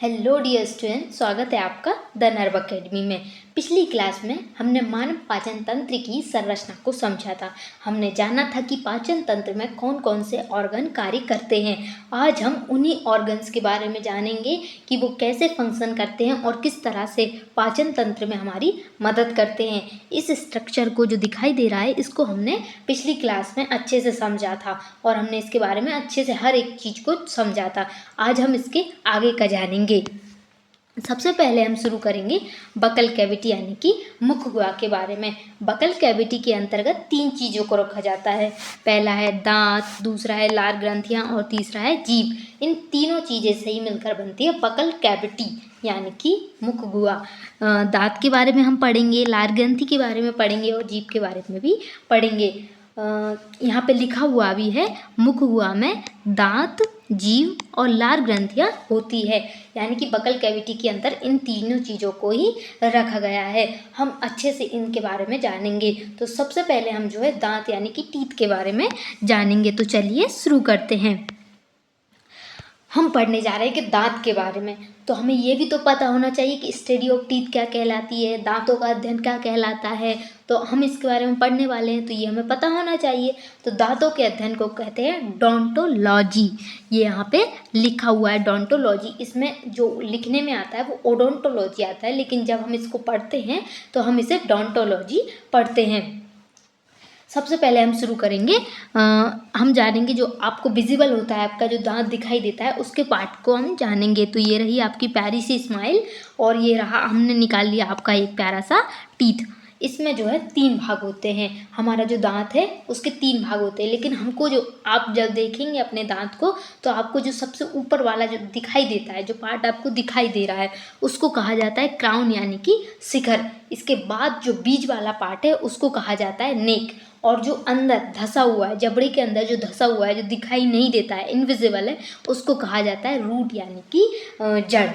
Hello dear student, स्वागत है आपका द नर्व अकेडमी में। पिछली क्लास में हमने मानव पाचन तंत्र की संरचना को समझा था। हमने जाना था कि पाचन तंत्र में कौन कौन से ऑर्गन कार्य करते हैं। आज हम उन्हीं ऑर्गन्स के बारे में जानेंगे कि वो कैसे फंक्शन करते हैं और किस तरह से पाचन तंत्र में हमारी मदद करते हैं। इस स्ट्रक्चर को जो दिखाई दे रहा है, इसको हमने पिछली क्लास में अच्छे से समझा था और हमने इसके बारे में अच्छे से हर एक चीज़ को समझा था। आज हम इसके आगे का जानेंगे। सबसे पहले हम शुरू करेंगे बकल कैविटी यानी कि मुख गुहा के बारे में। बकल कैविटी के अंतर्गत 3 चीज़ों को रखा जाता है। पहला है दांत, दूसरा है लार ग्रंथियां और तीसरा है जीभ। इन तीनों चीज़ें से ही मिलकर बनती है बकल कैविटी यानी कि मुख गुहा। दांत के बारे में हम पढ़ेंगे, लार ग्रंथि के बारे में पढ़ेंगे और जीभ के बारे में भी पढ़ेंगे। यहाँ पे लिखा हुआ भी है, मुख गुहा में दांत, जीभ और लार ग्रंथियाँ होती है, यानी कि बकल कैविटी के अंदर इन तीनों चीज़ों को ही रखा गया है। हम अच्छे से इनके बारे में जानेंगे। तो सबसे पहले हम जो है दांत यानी कि टीथ के बारे में जानेंगे। तो चलिए शुरू करते हैं। हम पढ़ने जा रहे हैं कि दांत के बारे में। तो हमें ये भी तो पता होना चाहिए कि स्टडी ऑफ टीथ क्या कहलाती है, दांतों का अध्ययन क्या कहलाता है। तो हम इसके बारे में पढ़ने वाले हैं, तो ये हमें पता होना चाहिए। तो दांतों के अध्ययन को कहते हैं डोंटोलॉजी। ये यहाँ पे लिखा हुआ है डोंटोलॉजी। इसमें जो लिखने में आता है वो ओडोंटोलॉजी आता है, लेकिन जब हम इसको पढ़ते हैं तो हम इसे डोंटोलॉजी पढ़ते हैं। सबसे पहले हम शुरू करेंगे, हम जानेंगे जो आपको विजिबल होता है, आपका जो दांत दिखाई देता है उसके पार्ट को हम जानेंगे। तो ये रही आपकी प्यारी सी स्माइल और ये रहा, हमने निकाल लिया आपका एक प्यारा सा टीथ। इसमें जो है 3 भाग होते हैं। हमारा जो दांत है उसके 3 भाग होते हैं, लेकिन हमको जो आप जब देखेंगे अपने दांत को तो आपको जो सबसे ऊपर वाला जो दिखाई देता है, जो पार्ट आपको दिखाई दे रहा है, उसको कहा जाता है क्राउन यानी कि शिखर। इसके बाद जो बीच वाला पार्ट है उसको कहा जाता है नेक। और जो अंदर धंसा हुआ है, जबड़े के अंदर जो धंसा हुआ है, जो दिखाई नहीं देता है, इनविजिबल है, उसको कहा जाता है रूट यानी कि जड़।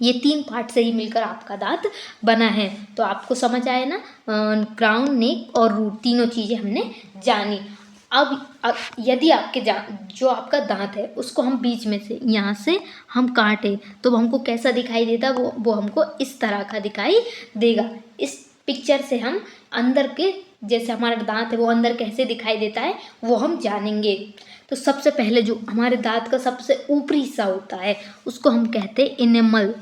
ये 3 पार्ट से ही मिलकर आपका दांत बना है। तो आपको समझ आए ना, क्राउन, नेक और रूट, तीनों चीज़ें हमने जानी। अब यदि आपके जो आपका दांत है उसको हम बीच में से यहाँ से हम काटें तो हमको कैसा दिखाई देता, वो हमको इस तरह का दिखाई देगा। इस पिक्चर से हम अंदर के, जैसे हमारा दांत है वो अंदर कैसे दिखाई देता है वो हम जानेंगे। तो सबसे पहले जो हमारे दांत का सबसे ऊपरी हिस्सा होता है उसको हम कहते हैं इनेमल।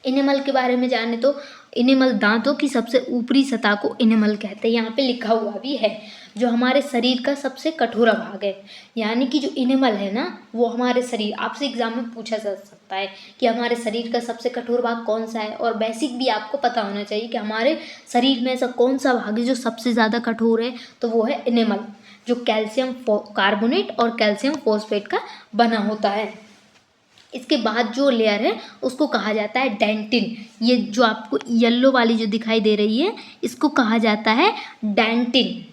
इनेमल के बारे में जाने तो इनेमल दांतों की सबसे ऊपरी सतह को इनेमल कहते हैं। यहाँ पे लिखा हुआ भी है, जो हमारे शरीर का सबसे कठोर भाग है। यानी कि जो इनेमल है ना, वो हमारे शरीर, आपसे एग्जाम में पूछा जा सकता है कि हमारे शरीर का सबसे कठोर भाग कौन सा है। और बेसिक भी आपको पता होना चाहिए कि हमारे शरीर में ऐसा कौन सा भाग है जो सबसे ज़्यादा कठोर है। तो वो है इनेमल, जो कैल्शियम कार्बोनेट और कैल्शियम फॉस्फेट का बना होता है। इसके बाद जो लेयर है उसको कहा जाता है डेंटिन। ये जो आपको येलो वाली जो दिखाई दे रही है इसको कहा जाता है डेंटिन।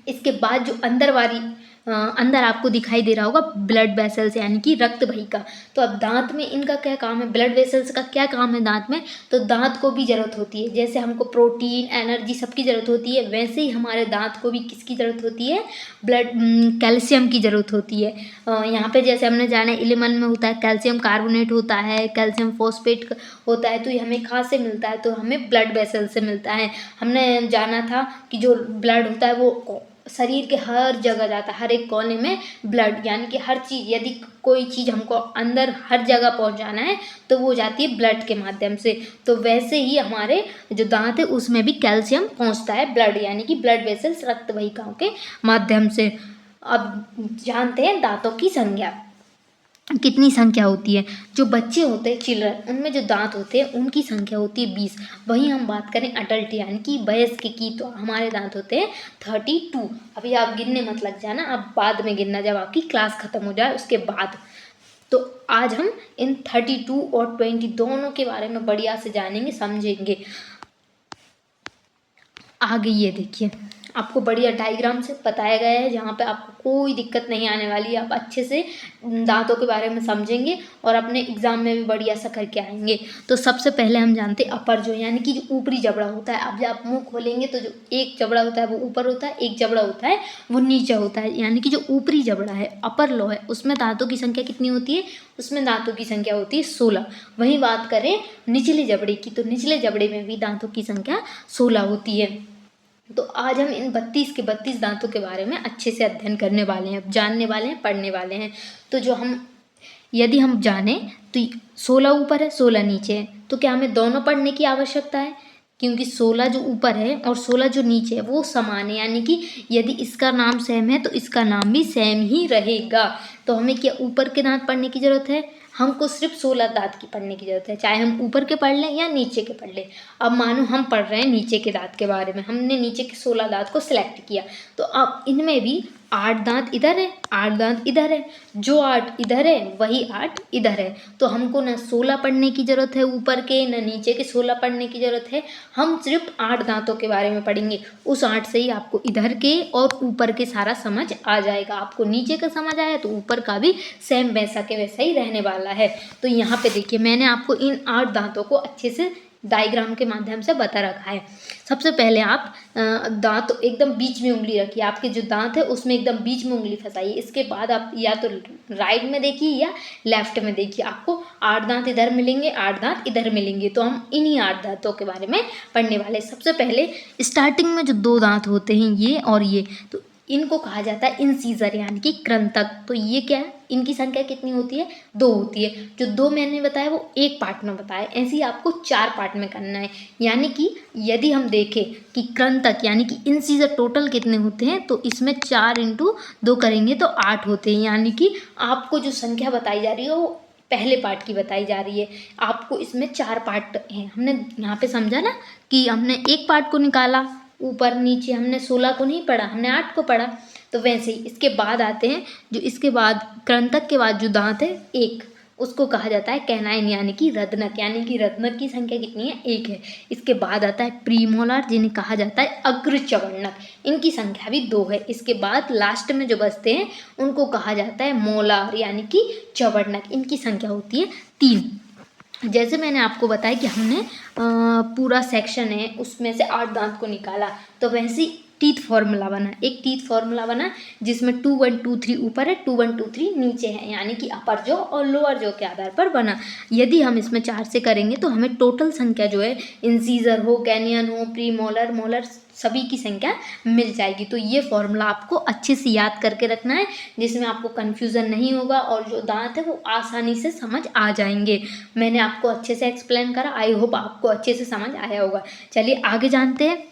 इसके बाद जो अंदर आपको दिखाई दे रहा होगा ब्लड वेसल्स यानी कि रक्त वाहिका। तो अब दांत में इनका क्या काम है, ब्लड वेसल्स का क्या काम है दांत में। तो दांत को भी ज़रूरत होती है, जैसे हमको प्रोटीन, एनर्जी सबकी ज़रूरत होती है, वैसे ही हमारे दांत को भी किसकी ज़रूरत होती है, कैल्शियम की ज़रूरत होती है। यहाँ पे जैसे हमने जाना इलेमन में होता है कैल्शियम कार्बोनेट होता है, कैल्शियम फॉस्फेट होता है। तो ये हमें कहाँ से मिलता है, तो हमें ब्लड वेसल से मिलता है। हमने जाना था कि जो ब्लड होता है वो शरीर के हर जगह जाता है, हर एक कोने में ब्लड, यानी कि हर चीज़, यदि कोई चीज़ हमको अंदर हर जगह पहुंचाना है तो वो जाती है ब्लड के माध्यम से। तो वैसे ही हमारे जो दांत है उसमें भी कैल्शियम पहुंचता है ब्लड यानी कि ब्लड वेसल्स, रक्त वाहिकाओं के माध्यम से। अब जानते हैं दांतों की संख्या, कितनी संख्या होती है। जो बच्चे होते हैं, चिल्ड्रन, उनमें जो दांत होते हैं उनकी संख्या होती है 20। वहीं हम बात करें अडल्ट यानी कि वयस्क की, तो हमारे दांत होते हैं 32। अभी आप गिनने मत लग जाना, आप बाद में गिनना जब आपकी क्लास ख़त्म हो जाए उसके बाद। तो आज हम इन 32 और 20 दोनों के बारे में बढ़िया से जानेंगे, समझेंगे। आगे ये देखिए, आपको बढ़िया डायग्राम से बताया गया है, जहाँ पे आपको कोई दिक्कत नहीं आने वाली है। आप अच्छे से दांतों के बारे में समझेंगे और अपने एग्ज़ाम में भी बढ़िया सा करके आएंगे। तो सबसे पहले हम जानते हैं अपर जो, यानी कि जो ऊपरी जबड़ा होता है। अब जब आप मुँह खोलेंगे तो जो एक जबड़ा होता है वो ऊपर होता है, एक जबड़ा होता है वो नीचे होता है। यानी कि जो ऊपरी जबड़ा है, अपर लो है, उसमें दांतों की संख्या कितनी होती है? उसमें दांतों की संख्या होती है 16। वहीं बात करें निचले जबड़े की, तो निचले जबड़े में भी दांतों की संख्या 16 होती है। तो आज हम इन 32 के 32 दांतों के बारे में अच्छे से अध्ययन करने वाले हैं, जानने वाले हैं, पढ़ने वाले हैं। तो जो हम यदि हम जाने तो 16 ऊपर है, 16 नीचे है, तो क्या हमें दोनों पढ़ने की आवश्यकता है? क्योंकि 16 जो ऊपर है और 16 जो नीचे है वो समान है, यानी कि यदि इसका नाम सेम है तो इसका नाम भी सेम ही रहेगा। तो हमें क्या ऊपर के दांत पढ़ने की ज़रूरत है? हमको सिर्फ 16 दांत की पढ़ने की ज़रूरत है, चाहे हम ऊपर के पढ़ लें या नीचे के पढ़ लें। अब मानो हम पढ़ रहे हैं नीचे के दांत के बारे में, हमने नीचे के 16 दांत को सिलेक्ट किया, तो अब इनमें भी 8 दांत इधर है, 8 दांत इधर है, जो 8 इधर है वही 8 इधर है। तो हमको ना 16 पढ़ने की ज़रूरत है ऊपर के, ना नीचे के 16 पढ़ने की ज़रूरत है। हम सिर्फ 8 दांतों के बारे में पढ़ेंगे। उस 8 से ही आपको इधर के और ऊपर के सारा समझ आ जाएगा। आपको नीचे का समझ आया तो ऊपर का भी सेम वैसा के वैसा ही रहने वाला है। तो यहाँ पे देखिए, मैंने आपको इन 8 दांतों को अच्छे से डायग्राम के माध्यम से बता रखा है। सबसे पहले आप दांत एकदम बीच में उंगली रखिए, आपके जो दांत है उसमें एकदम बीच में उंगली फंसाइए। इसके बाद आप या तो राइट में देखिए या लेफ्ट में देखिए, आपको 8 दांत इधर मिलेंगे, 8 दांत इधर मिलेंगे। तो हम इन्हीं 8 दांतों के बारे में पढ़ने वाले। सबसे पहले स्टार्टिंग में जो 2 दांत होते हैं, ये और ये, तो इनको कहा जाता है इंसीजर, यानी कि कृंतक। तो ये क्या है? इनकी संख्या कितनी होती है? 2 होती है। जो 2 मैंने बताया वो एक पार्ट में बताया, ऐसे ही आपको 4 पार्ट में करना है। यानी कि यदि हम देखें कि कृंतक यानी कि इंसीजर टोटल कितने होते हैं, तो इसमें 4 × 2 करेंगे तो 8 होते हैं। यानी कि आपको जो संख्या बताई जा रही है वो पहले पार्ट की बताई जा रही है। आपको इसमें 4 पार्ट हैं। हमने यहाँ पे समझा ना कि हमने एक पार्ट को निकाला ऊपर नीचे, हमने 16 को नहीं पढ़ा, हमने 8 को पढ़ा। तो वैसे ही इसके बाद आते हैं, जो इसके बाद कृंतक के बाद जो दांत है एक, उसको कहा जाता है कैनाइन यानी कि रत्नक। यानी कि रत्नक की संख्या कितनी है? 1 है। इसके बाद आता है प्रीमोलार, जिन्हें कहा जाता है अग्र चवर्णक, इनकी संख्या भी 2 है। इसके बाद लास्ट में जो बचते हैं उनको कहा जाता है मोलार यानी कि चवर्णक, इनकी संख्या होती है 3। जैसे मैंने आपको बताया कि हमने पूरा सेक्शन है उसमें से 8 दांत को निकाला, तो वैसे ही टीथ फार्मूला बना, एक टीथ फार्मूला बना जिसमें 2 1 2 3 ऊपर है, 2 1 2 3 नीचे है, यानी कि अपर जॉ और लोअर जॉ के आधार पर बना। यदि हम इसमें 4 से करेंगे तो हमें टोटल संख्या जो है, इंसीजर हो, कैनियन हो, प्रीमोलर, मोलर, सभी की संख्या मिल जाएगी। तो ये फॉर्मूला आपको अच्छे से याद करके रखना है, जिसमें आपको कन्फ्यूज़न नहीं होगा और जो दांत है वो आसानी से समझ आ जाएंगे। मैंने आपको अच्छे से एक्सप्लेन करा, आई होप आपको अच्छे से समझ आया होगा। चलिए आगे जानते हैं,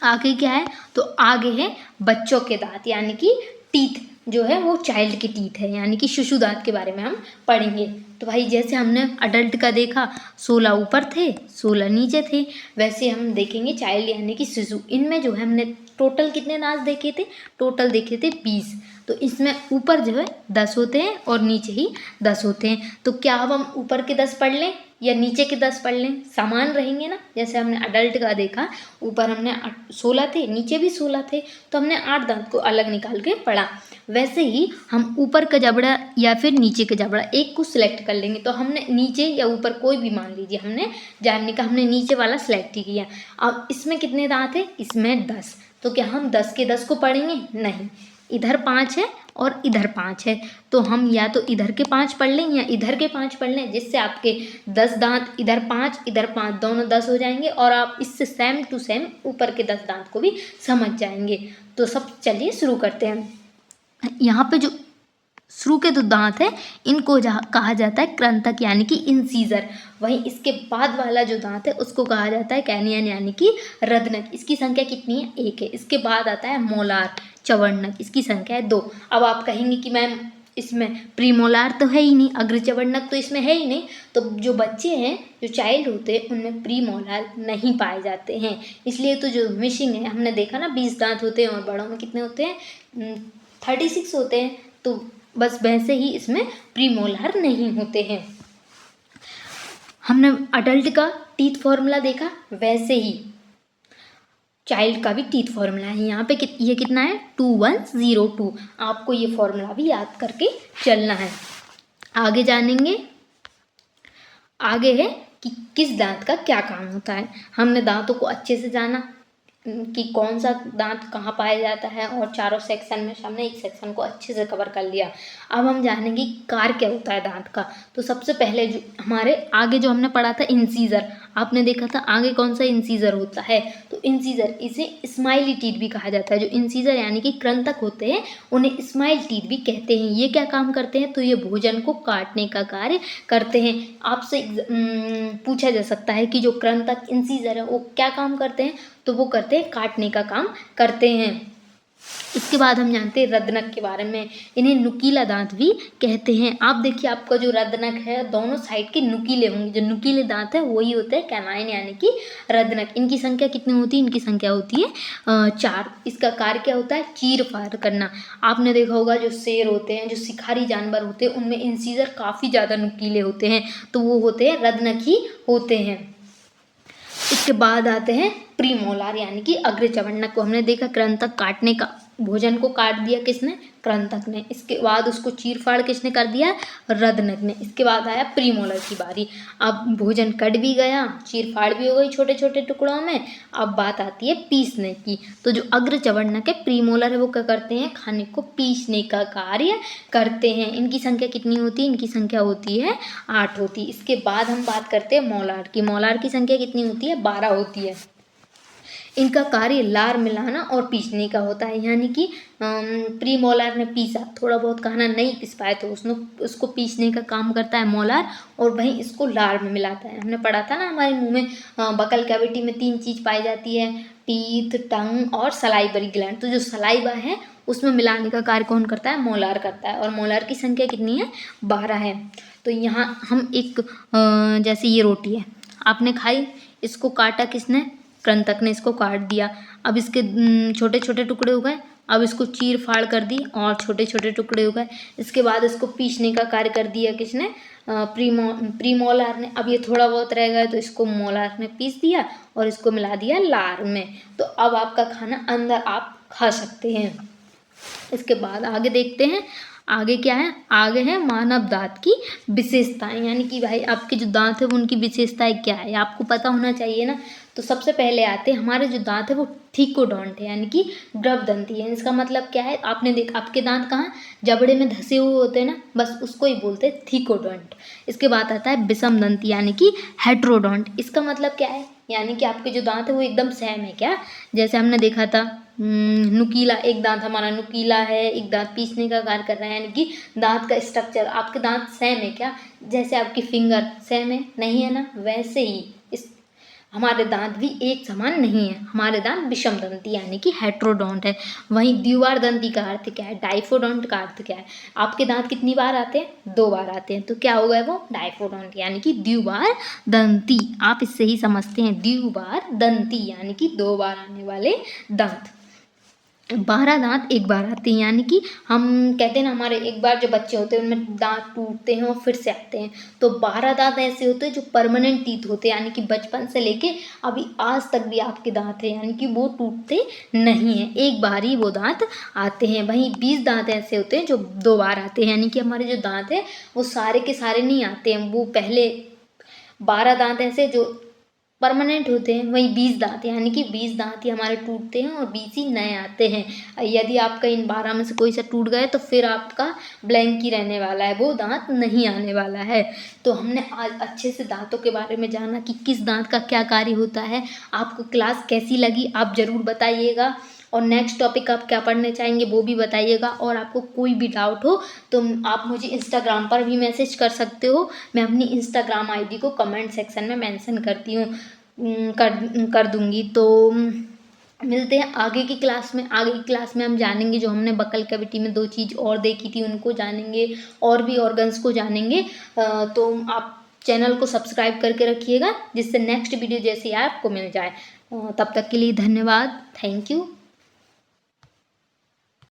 आगे क्या है? तो आगे है बच्चों के दांत, यानी कि टीथ जो है वो चाइल्ड के टीथ है, यानी कि शिशु दांत के बारे में हम पढ़ेंगे। तो भाई जैसे हमने अडल्ट का देखा 16 ऊपर थे 16 नीचे थे, वैसे हम देखेंगे चाइल्ड यानी कि शिशु। इनमें जो है हमने टोटल कितने दांत देखे थे? टोटल देखे थे 20। तो इसमें ऊपर जो है 10 होते हैं और नीचे ही 10 होते हैं। तो क्या अब हम ऊपर के 10 पढ़ लें या नीचे के 10 पढ़ लें? समान रहेंगे ना। जैसे हमने अडल्ट का देखा, ऊपर हमने 16 थे, नीचे भी 16 थे, तो हमने 8 दांत को अलग निकाल के पढ़ा। वैसे ही हम ऊपर का जबड़ा या फिर नीचे का जबड़ा एक को सिलेक्ट कर लेंगे। तो हमने नीचे या ऊपर कोई भी मान लीजिए, हमने जानने का हमने नीचे वाला सिलेक्ट ही किया। अब इसमें कितने दांत है? इसमें 10। तो क्या हम 10 के 10 को पढ़ेंगे? नहीं, इधर 5 है और इधर 5 है, तो हम या तो इधर के 5 पढ़ लें या इधर के 5 पढ़ लें, जिससे आपके 10 दांत इधर 5 इधर 5 दोनों 10 हो जाएंगे और आप इससे सेम टू सेम ऊपर के 10 दांत को भी समझ जाएंगे। तो सब चलिए शुरू करते हैं। यहाँ पे जो शुरू के जो दांत है इनको कहा जाता है कृंतक यानी कि इंसीजर। वहीं इसके बाद वाला जो दांत है उसको कहा जाता है कैनियन यानी कि रत्नक। इसकी संख्या कितनी है? 1 है। इसके बाद आता है मोलार चवर्णक, इसकी संख्या है 2। अब आप कहेंगे कि मैम इसमें प्रीमोलार तो है ही नहीं, अग्र चवर्णक तो इसमें है ही नहीं। तो जो बच्चे हैं, जो चाइल्ड होते हैं, उनमें प्रीमोलार नहीं पाए जाते हैं, इसलिए तो जो मिसिंग है। हमने देखा ना 20 दांत होते हैं और बड़ों में कितने होते हैं? 36 होते हैं। तो बस वैसे ही इसमें प्रीमोलार नहीं होते हैं। हमने अडल्ट का टीथ फॉर्मूला देखा, वैसे ही चाइल्ड का भी टीथ फॉर्मूला है। यहाँ पे ये कितना है 2102। आपको ये फॉर्मूला भी याद करके चलना है। आगे जानेंगे, आगे है कि किस दांत का क्या काम होता है। हमने दांतों को अच्छे से जाना कि कौन सा दांत कहाँ पाया जाता है, और चारों सेक्शन में हमने एक सेक्शन को अच्छे से कवर कर लिया। अब हम जानेंगे कार्य क्या होता है दांत का। तो सबसे पहले जो हमारे आगे जो हमने पढ़ा था इंसीजर, आपने देखा था आगे कौन सा इंसीजर होता है, तो इंसीजर, इसे स्माइली टीथ भी कहा जाता है। जो इंसीजर यानी कि कृंतक होते हैं उन्हें स्माइल टीथ भी कहते हैं। ये क्या काम करते हैं, तो ये भोजन को काटने का कार्य करते हैं। आपसे पूछा जा सकता है कि जो कृंतक इंसीजर है वो क्या काम करते हैं, तो वो करते हैं काटने का काम करते हैं। इसके बाद हम जानते हैं रदनक के बारे में। इन्हें नुकीला दांत भी कहते हैं। आप देखिए आपका जो रदनक है दोनों साइड के नुकीले होंगे। जो नुकीले दांत है वही होते हैं कैनाइन यानी कि रदनक। इनकी संख्या कितनी होती है, इनकी संख्या होती है 4। इसका कार्य क्या होता है, चीर फाड़ करना। आपने देखा होगा जो शेर होते हैं, जो शिकारी जानवर होते हैं, उनमें इंसीजर काफ़ी ज़्यादा नुकीले होते हैं, तो वो होते हैं रदनक ही होते हैं। इसके बाद आते हैं प्रीमोलार यानी कि अग्रचवन्नक को। हमने देखा कृंतक काटने का, भोजन को काट दिया किसने, कृंतक ने। इसके बाद उसको चीर फाड़ किसने कर दिया, रदनक ने। इसके बाद आया प्रीमोलर की बारी। अब भोजन कट भी गया, चीर फाड़ भी हो गई छोटे छोटे टुकड़ों में। अब बात आती है पीसने की। तो जो अग्रचवन्नक है प्रीमोलर है वो क्या करते हैं, खाने को पीसने का कार्य करते हैं। इनकी संख्या कितनी होती है, इनकी संख्या होती है 8 होती है। इसके बाद हम बात करते हैं मोलार की। मोलार की संख्या कितनी होती है, 12 होती है। इनका कार्य लार मिलाना और पीसने का होता है। यानी कि प्रीमोलार ने पीसा, थोड़ा बहुत खाना नहीं पीस पाए तो उसको पीसने का काम करता है मोलार, और वहीं इसको लार में मिलाता है। हमने पढ़ा था ना हमारे मुंह में बकल कैविटी में 3 चीज़ पाई जाती है, टीथ, टंग और सलाइवरी ग्लैंड। तो जो सलाइवा है उसमें मिलाने का कार्य कौन करता है, मोलार करता है। और मोलार की संख्या कितनी है, 12 है। तो यहाँ हम एक जैसे ये रोटी है आपने खाई, इसको काटा किसने, कृंतक ने इसको काट दिया। अब इसके छोटे छोटे टुकड़े हो गए। अब इसको चीर फाड़ कर दी और छोटे छोटे टुकड़े हो गए। इसके बाद इसको पीसने का कार्य कर दिया किसने, प्रीमोलार ने। अब ये थोड़ा बहुत रह गया तो इसको मोलार ने पीस दिया और इसको मिला दिया लार में। तो अब आपका खाना अंदर आप खा सकते हैं। इसके बाद आगे देखते हैं, आगे क्या है, आगे है मानव दांत की विशेषताएं। यानी कि भाई आपके जो दांत है वो उनकी विशेषताएं क्या है, आपको पता होना चाहिए ना। तो सबसे पहले आते हैं हमारे जो दांत है वो थिकोडोंट है यानी कि द्रवदंती है। इसका मतलब क्या है, आपने देख आपके दांत कहाँ जबड़े में धसे हुए होते हैं ना, बस उसको ही बोलते हैं थिकोडोंट। इसके बाद आता है विषम दंती यानी कि हेट्रोडोंट। इसका मतलब क्या है, यानी कि आपके जो दांत है वो एकदम सेम है क्या। जैसे हमने देखा था नुकीला, एक दांत हमारा नुकीला है, एक दांत पीसने का कार्य कर रहा है। यानी कि दांत का स्ट्रक्चर आपके दांत सेम है क्या, जैसे आपकी फिंगर सेम है, नहीं है ना, वैसे ही इस हमारे दांत भी एक समान नहीं है। हमारे दांत विषम दंती यानी कि हेट्रोडोंट है। वहीं द्विबार दंती का अर्थ क्या है, डाइफोडोंट का अर्थ क्या है। आपके दांत कितनी बार आते हैं, 2 बार आते हैं, तो क्या हो गया वो डाइफोडोंट यानी कि द्विबार दंती। आप इससे ही समझते हैं, द्विबार दंती यानी कि 2 बार आने वाले दांत। 12 दांत एक बार आते हैं। यानी कि हम कहते हैं ना हमारे एक बार जो बच्चे होते हैं उनमें दांत टूटते हैं और फिर से आते हैं। तो 12 दांत ऐसे होते हैं जो परमानेंट टीथ होते हैं, यानी कि बचपन से लेके अभी आज तक भी आपके दांत हैं, यानी कि वो टूटते नहीं हैं, एक बार ही वो दांत आते हैं। वहीं 20 दांत ऐसे होते हैं जो 2 बार आते हैं। यानी कि हमारे जो दांत हैं वो सारे के सारे नहीं आते हैं, वो पहले 12 दांत ऐसे जो परमानेंट होते हैं, वहीं 20 दांत यानी कि 20 दांत ही हमारे टूटते हैं और 20 ही नए आते हैं। यदि आपका इन 12 में से कोई सा टूट गए तो फिर आपका ब्लैंक ही रहने वाला है, वो दांत नहीं आने वाला है। तो हमने आज अच्छे से दांतों के बारे में जाना कि किस दांत का क्या कार्य होता है। आपको क्लास कैसी लगी आप ज़रूर बताइएगा, और नेक्स्ट टॉपिक आप क्या पढ़ने चाहेंगे वो भी बताइएगा। और आपको कोई भी डाउट हो तो आप मुझे इंस्टाग्राम पर भी मैसेज कर सकते हो। मैं अपनी इंस्टाग्राम आईडी को कमेंट सेक्शन में मेंशन करती हूँ, कर दूँगी। तो मिलते हैं आगे की क्लास में। आगे की क्लास में हम जानेंगे जो हमने बकल कैविटी में 2 चीज़ और देखी थी उनको जानेंगे, और भी ऑर्गन्स को जानेंगे। तो आप चैनल को सब्सक्राइब करके रखिएगा जिससे नेक्स्ट वीडियो जैसे आपको मिल जाए। तब तक के लिए धन्यवाद, थैंक यू।